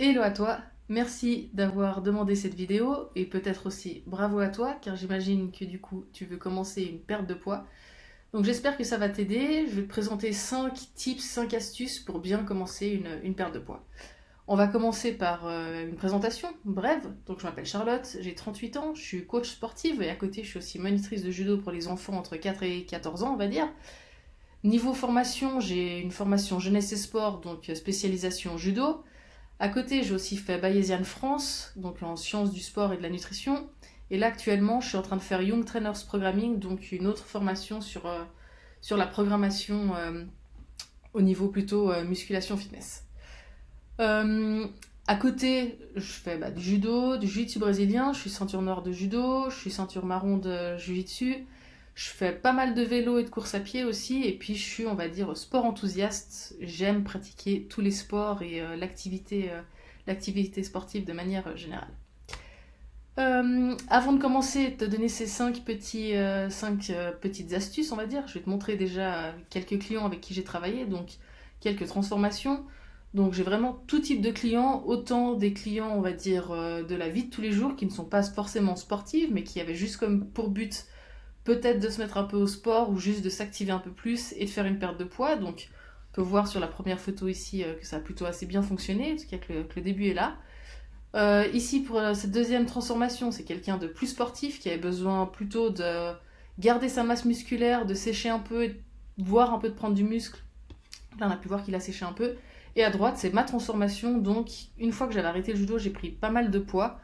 Hello à toi, merci d'avoir demandé cette vidéo et peut-être aussi bravo à toi car j'imagine que du coup tu veux commencer une perte de poids. Donc j'espère que ça va t'aider, je vais te présenter 5 tips, 5 astuces pour bien commencer une perte de poids. On va commencer par une présentation brève. Donc je m'appelle Charlotte, j'ai 38 ans, je suis coach sportive et à côté je suis aussi monitrice de judo pour les enfants entre 4 et 14 ans on va dire. Niveau formation, j'ai une formation jeunesse et sport, donc spécialisation judo. À côté, j'ai aussi fait Bayesian France, donc en sciences du sport et de la nutrition. Et là, actuellement, je suis en train de faire Young Trainers Programming, donc une autre formation sur la programmation au niveau plutôt musculation fitness. Euh, à côté, je fais du judo, du jiu-jitsu brésilien, je suis ceinture noire de judo, je suis ceinture marron de jiu-jitsu, je fais pas mal de vélo et de course à pied aussi, et puis je suis, on va dire, sport enthousiaste. J'aime pratiquer tous les sports et l'activité sportive de manière générale. Avant de commencer, te donner ces cinq petites astuces, on va dire, je vais te montrer déjà quelques clients avec qui j'ai travaillé, donc quelques transformations. Donc j'ai vraiment tout type de clients, autant des clients, on va dire, de la vie de tous les jours, qui ne sont pas forcément sportifs, mais qui avaient juste comme pour but peut-être de se mettre un peu au sport ou juste de s'activer un peu plus et de faire une perte de poids. Donc on peut voir sur la première photo ici que ça a plutôt assez bien fonctionné, en tout cas que le début est là. Ici, pour cette deuxième transformation, c'est quelqu'un de plus sportif qui avait besoin plutôt de garder sa masse musculaire, de sécher un peu, voire un peu de prendre du muscle. Là, on a pu voir qu'il a séché un peu. Et à droite, c'est ma transformation. Donc, une fois que j'avais arrêté le judo, j'ai pris pas mal de poids.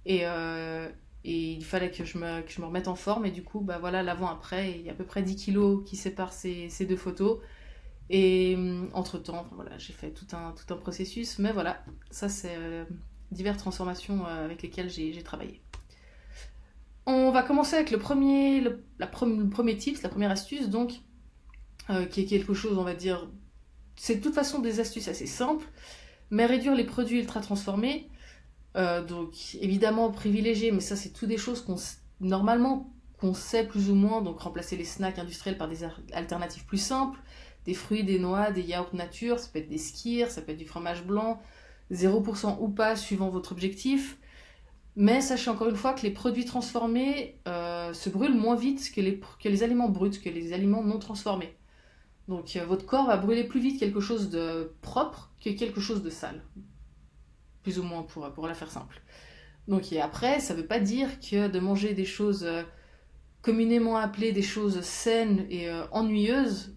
Et, euh, et il fallait que je me remette en forme. Et du coup, bah voilà, l'avant-après, il y a à peu près 10 kilos qui séparent ces deux photos. Et entre-temps, enfin, voilà, j'ai fait tout un processus. Mais voilà, ça c'est diverses transformations avec lesquelles j'ai travaillé. On va commencer avec le premier tips, la première astuce, donc, qui est quelque chose, on va dire, c'est de toute façon des astuces assez simples, mais réduire les produits ultra transformés, donc évidemment privilégier, mais ça c'est tout des choses normalement qu'on sait plus ou moins, donc remplacer les snacks industriels par des alternatives plus simples, des fruits, des noix, des yaourts nature, ça peut être des skyrs, ça peut être du fromage blanc, 0% ou pas suivant votre objectif. Mais sachez encore une fois que les produits transformés se brûlent moins vite que les aliments bruts, que les aliments non transformés. Donc votre corps va brûler plus vite quelque chose de propre que quelque chose de sale. Plus ou moins pour la faire simple. Donc et après, ça ne veut pas dire que de manger des choses communément appelées des choses saines et ennuyeuses,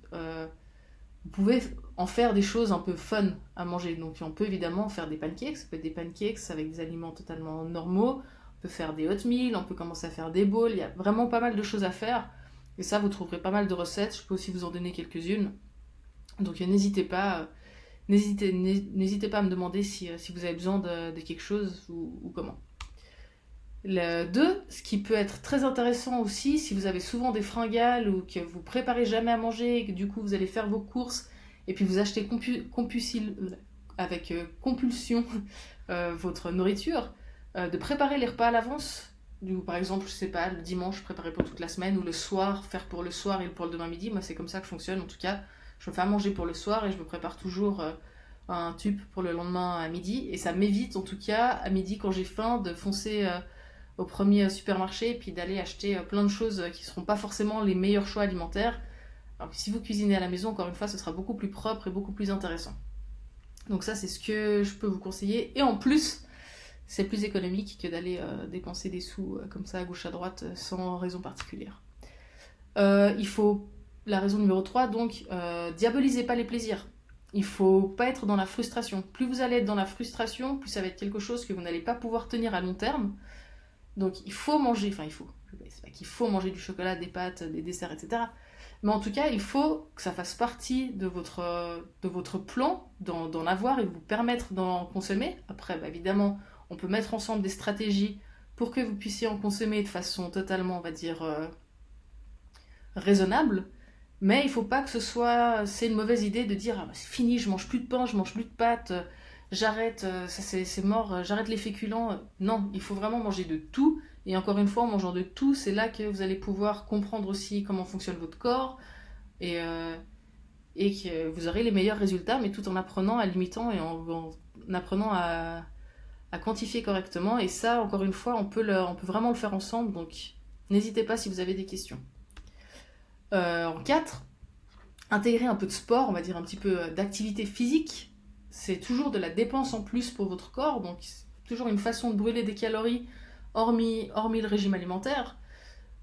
vous pouvez en faire des choses un peu fun à manger. Donc on peut évidemment faire des pancakes, ça peut être des pancakes avec des aliments totalement normaux, on peut faire des oatmeal, on peut commencer à faire des bowls, il y a vraiment pas mal de choses à faire. Et ça, vous trouverez pas mal de recettes, je peux aussi vous en donner quelques-unes. Donc n'hésitez pas à me demander si vous avez besoin de quelque chose ou comment. Le 2, ce qui peut être très intéressant aussi, si vous avez souvent des fringales ou que vous préparez jamais à manger et que du coup vous allez faire vos courses et puis vous achetez avec compulsion votre nourriture, de préparer les repas à l'avance. Par exemple, je sais pas, le dimanche préparer pour toute la semaine ou le soir faire pour le soir et pour le demain midi. Moi, c'est comme ça que je fonctionne. En tout cas, je me fais à manger pour le soir et je me prépare toujours un tube pour le lendemain à midi. Et ça m'évite, en tout cas, à midi quand j'ai faim, de foncer au premier supermarché et puis d'aller acheter plein de choses qui ne seront pas forcément les meilleurs choix alimentaires. Alors que si vous cuisinez à la maison, encore une fois, ce sera beaucoup plus propre et beaucoup plus intéressant. Donc ça, c'est ce que je peux vous conseiller. Et en plus, c'est plus économique que d'aller dépenser des sous comme ça à gauche à droite sans raison particulière. Il faut, la raison numéro 3, donc, diabolisez pas les plaisirs. Il faut pas être dans la frustration. Plus vous allez être dans la frustration, plus ça va être quelque chose que vous n'allez pas pouvoir tenir à long terme. Donc il faut manger, enfin il faut, c'est pas qu'il faut manger du chocolat, des pâtes, des desserts, etc. Mais en tout cas, il faut que ça fasse partie de votre plan d'en avoir et de vous permettre d'en consommer. Après, évidemment, on peut mettre ensemble des stratégies pour que vous puissiez en consommer de façon totalement, on va dire, raisonnable. Mais il ne faut pas que c'est une mauvaise idée de dire ah, c'est fini, je mange plus de pain, je mange plus de pâtes, j'arrête, ça c'est mort, j'arrête les féculents. Non, il faut vraiment manger de tout. Et encore une fois, en mangeant de tout, c'est là que vous allez pouvoir comprendre aussi comment fonctionne votre corps et, euh, et que vous aurez les meilleurs résultats, mais tout en apprenant à limitant et en apprenant à quantifier correctement. Et ça, encore une fois, on peut vraiment le faire ensemble, donc n'hésitez pas si vous avez des questions. En 4, intégrer un peu de sport, on va dire un petit peu d'activité physique. C'est toujours de la dépense en plus pour votre corps, donc c'est toujours une façon de brûler des calories hormis le régime alimentaire.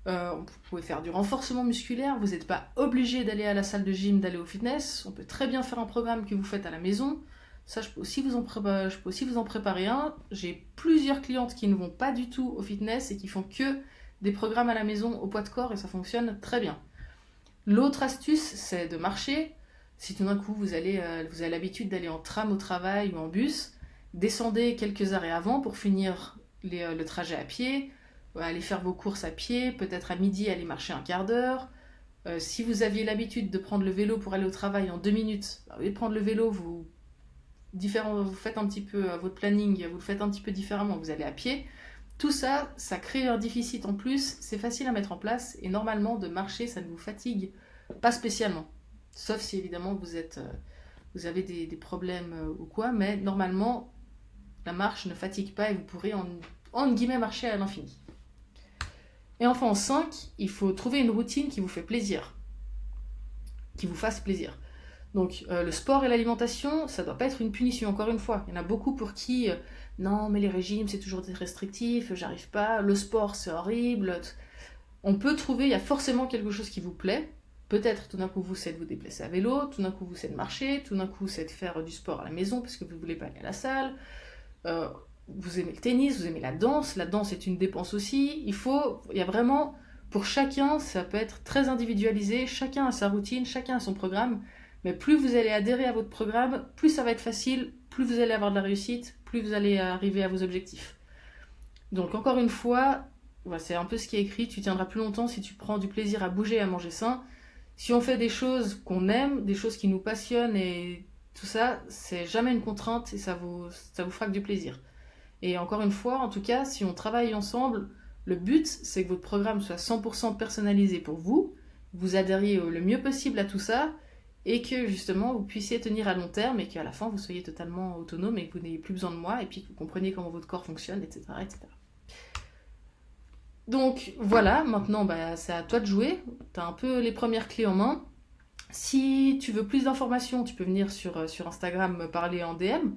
Vous pouvez faire du renforcement musculaire, vous n'êtes pas obligé d'aller à la salle de gym, d'aller au fitness. On peut très bien faire un programme que vous faites à la maison. Ça, je peux aussi vous en préparer un. J'ai plusieurs clientes qui ne vont pas du tout au fitness et qui font que des programmes à la maison au poids de corps et ça fonctionne très bien. L'autre astuce, c'est de marcher. Si tout d'un coup vous avez l'habitude d'aller en tram au travail ou en bus, descendez quelques arrêts avant pour finir le trajet à pied, aller faire vos courses à pied, peut-être à midi aller marcher un quart d'heure. Si vous aviez l'habitude de prendre le vélo pour aller au travail en 2 minutes, au lieu de prendre le vélo, vous faites un petit peu votre planning, vous le faites un petit peu différemment, vous allez à pied. Tout ça, ça crée un déficit en plus, c'est facile à mettre en place et normalement de marcher, ça ne vous fatigue pas spécialement. Sauf si évidemment vous avez des problèmes ou quoi, mais normalement la marche ne fatigue pas et vous pourrez en guillemets marcher à l'infini. Et enfin en 5, il faut trouver une routine qui vous fait plaisir, qui vous fasse plaisir. Donc le sport et l'alimentation, ça ne doit pas être une punition, encore une fois. Il y en a beaucoup pour qui, non mais les régimes c'est toujours des restrictifs, j'arrive pas, le sport c'est horrible. On peut trouver, il y a forcément quelque chose qui vous plaît. Peut-être tout d'un coup vous savez de vous déplacer à vélo, tout d'un coup vous savez de marcher, tout d'un coup vous savez de faire du sport à la maison parce que vous ne voulez pas aller à la salle. Vous aimez le tennis, vous aimez la danse est une dépense aussi. Il y a vraiment, pour chacun, ça peut être très individualisé, chacun a sa routine, chacun a son programme. Mais plus vous allez adhérer à votre programme, plus ça va être facile, plus vous allez avoir de la réussite, plus vous allez arriver à vos objectifs. Donc encore une fois, c'est un peu ce qui est écrit, tu tiendras plus longtemps si tu prends du plaisir à bouger et à manger sain. Si on fait des choses qu'on aime, des choses qui nous passionnent et tout ça, c'est jamais une contrainte et ça vous fera que du plaisir. Et encore une fois, en tout cas, si on travaille ensemble, le but c'est que votre programme soit 100% personnalisé pour vous, vous adhériez le mieux possible à tout ça, et que justement vous puissiez tenir à long terme et qu'à la fin vous soyez totalement autonome et que vous n'ayez plus besoin de moi et puis que vous compreniez comment votre corps fonctionne, etc. etc. Donc voilà, maintenant c'est à toi de jouer, tu as un peu les premières clés en main. Si tu veux plus d'informations, tu peux venir sur Instagram me parler en DM,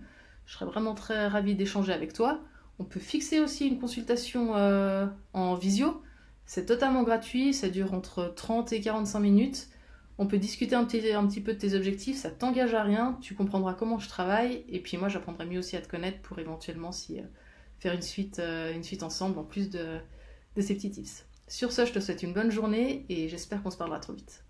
je serais vraiment très ravie d'échanger avec toi. On peut fixer aussi une consultation en visio, c'est totalement gratuit, ça dure entre 30 et 45 minutes. On peut discuter un petit peu de tes objectifs, ça t'engage à rien, tu comprendras comment je travaille, et puis moi j'apprendrai mieux aussi à te connaître pour éventuellement faire une suite ensemble en plus de ces petits tips. Sur ce, je te souhaite une bonne journée et j'espère qu'on se parlera trop vite.